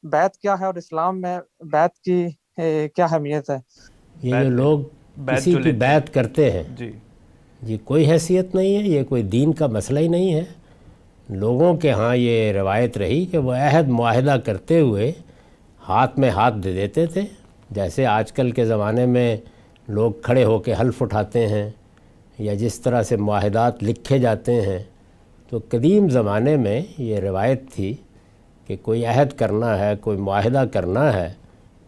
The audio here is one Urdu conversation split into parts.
بیعت کیا ہے اور اسلام میں بیعت کی کیا اہمیت ہے؟ یہ جو لوگ بیعت کسی جو کی لیتے ہیں، بیعت کرتے ہیں، جی یہ کوئی حیثیت نہیں ہے، یہ کوئی دین کا مسئلہ ہی نہیں ہے۔ لوگوں کے ہاں یہ روایت رہی کہ وہ عہد معاہدہ کرتے ہوئے ہاتھ میں ہاتھ دے دیتے تھے، جیسے آج کل کے زمانے میں لوگ کھڑے ہو کے حلف اٹھاتے ہیں یا جس طرح سے معاہدات لکھے جاتے ہیں۔ تو قدیم زمانے میں یہ روایت تھی کہ کوئی عہد کرنا ہے، کوئی معاہدہ کرنا ہے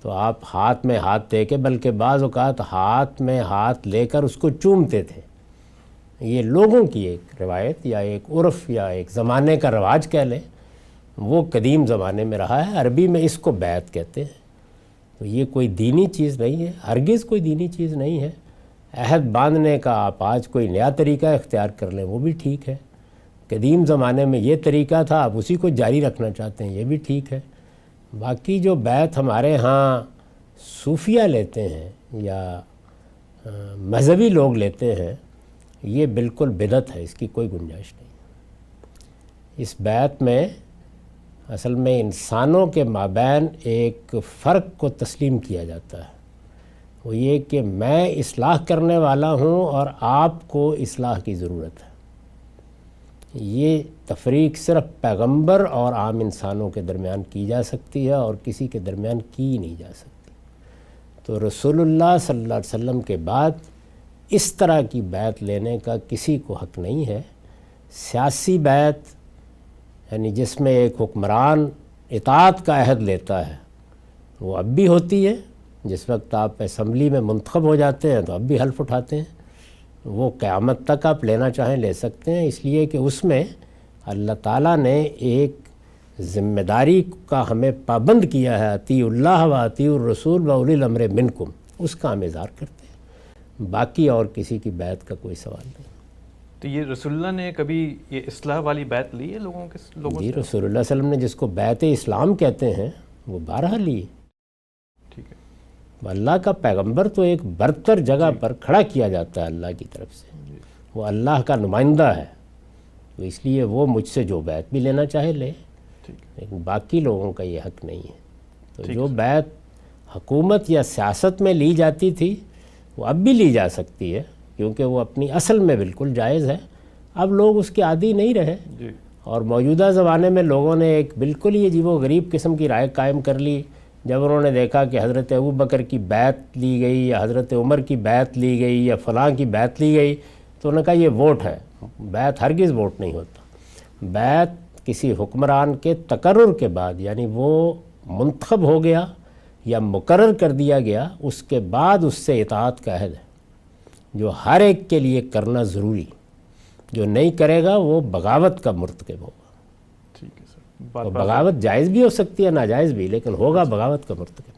تو آپ ہاتھ میں ہاتھ دے کے، بلکہ بعض اوقات ہاتھ میں ہاتھ لے کر اس کو چومتے تھے۔ یہ لوگوں کی ایک روایت یا ایک عرف یا ایک زمانے کا رواج کہہ لیں، وہ قدیم زمانے میں رہا ہے۔ عربی میں اس کو بیعت کہتے ہیں۔ تو یہ کوئی دینی چیز نہیں ہے، ہرگز کوئی دینی چیز نہیں ہے۔ عہد باندھنے کا آپ آج کوئی نیا طریقہ اختیار کر لیں وہ بھی ٹھیک ہے، قدیم زمانے میں یہ طریقہ تھا، آپ اسی کو جاری رکھنا چاہتے ہیں، یہ بھی ٹھیک ہے۔ باقی جو بیعت ہمارے ہاں صوفیہ لیتے ہیں یا مذہبی لوگ لیتے ہیں، یہ بالکل بدعت ہے، اس کی کوئی گنجائش نہیں۔ اس بیعت میں اصل میں انسانوں کے مابین ایک فرق کو تسلیم کیا جاتا ہے، وہ یہ کہ میں اصلاح کرنے والا ہوں اور آپ کو اصلاح کی ضرورت ہے۔ یہ تفریق صرف پیغمبر اور عام انسانوں کے درمیان کی جا سکتی ہے اور کسی کے درمیان کی نہیں جا سکتی۔ تو رسول اللہ صلی اللہ علیہ وسلم کے بعد اس طرح کی بیعت لینے کا کسی کو حق نہیں ہے۔ سیاسی بیعت یعنی جس میں ایک حکمران اطاعت کا عہد لیتا ہے، وہ اب بھی ہوتی ہے۔ جس وقت آپ اسمبلی میں منتخب ہو جاتے ہیں تو اب بھی حلف اٹھاتے ہیں، وہ قیامت تک آپ لینا چاہیں لے سکتے ہیں، اس لیے کہ اس میں اللہ تعالیٰ نے ایک ذمہ داری کا ہمیں پابند کیا ہے، اطیعوا اللہ و اطیعوا الرسول و اولی الامر منکم، اس کا ہم اظہار کرتے ہیں۔ باقی اور کسی کی بیعت کا کوئی سوال نہیں۔ تو یہ رسول اللہ نے کبھی یہ اصلاح والی بیعت لی ہے لوگوں جی، سے؟ رسول اللہ صلی اللہ علیہ وسلم نے جس کو بیعت اسلام کہتے ہیں وہ بارہا لی۔ ٹھیک ہے، اللہ کا پیغمبر تو ایک برتر جگہ پر کھڑا کیا جاتا ہے اللہ کی طرف سے، وہ اللہ کا نمائندہ ہے، تو اس لیے وہ مجھ سے جو بیعت بھی لینا چاہے لے، لیکن باقی لوگوں کا یہ حق نہیں ہے۔ تو جو بیعت حکومت یا سیاست میں لی جاتی تھی وہ اب بھی لی جا سکتی ہے، کیونکہ وہ اپنی اصل میں بالکل جائز ہے۔ اب لوگ اس کے عادی نہیں رہے، اور موجودہ زمانے میں لوگوں نے ایک بالکل ہی عجیب و غریب قسم کی رائے قائم کر لی جب انہوں نے دیکھا کہ حضرت ابوبکر کی بیعت لی گئی یا حضرت عمر کی بیعت لی گئی یا فلاں کی بیعت لی گئی، تو انہوں نے کہا یہ ووٹ ہے۔ بیعت ہرگز ووٹ نہیں ہوتا۔ بیعت کسی حکمران کے تقرر کے بعد، یعنی وہ منتخب ہو گیا یا مقرر کر دیا گیا، اس کے بعد اس سے اطاعت کا عہد ہے، جو ہر ایک کے لیے کرنا ضروری، جو نہیں کرے گا وہ بغاوت کا مرتکب ہوگا۔ ٹھیک ہے سر، اور بغاوت جائز بھی ہو سکتی ہے، ناجائز بھی، لیکن ہوگا بغاوت کا مرتکب۔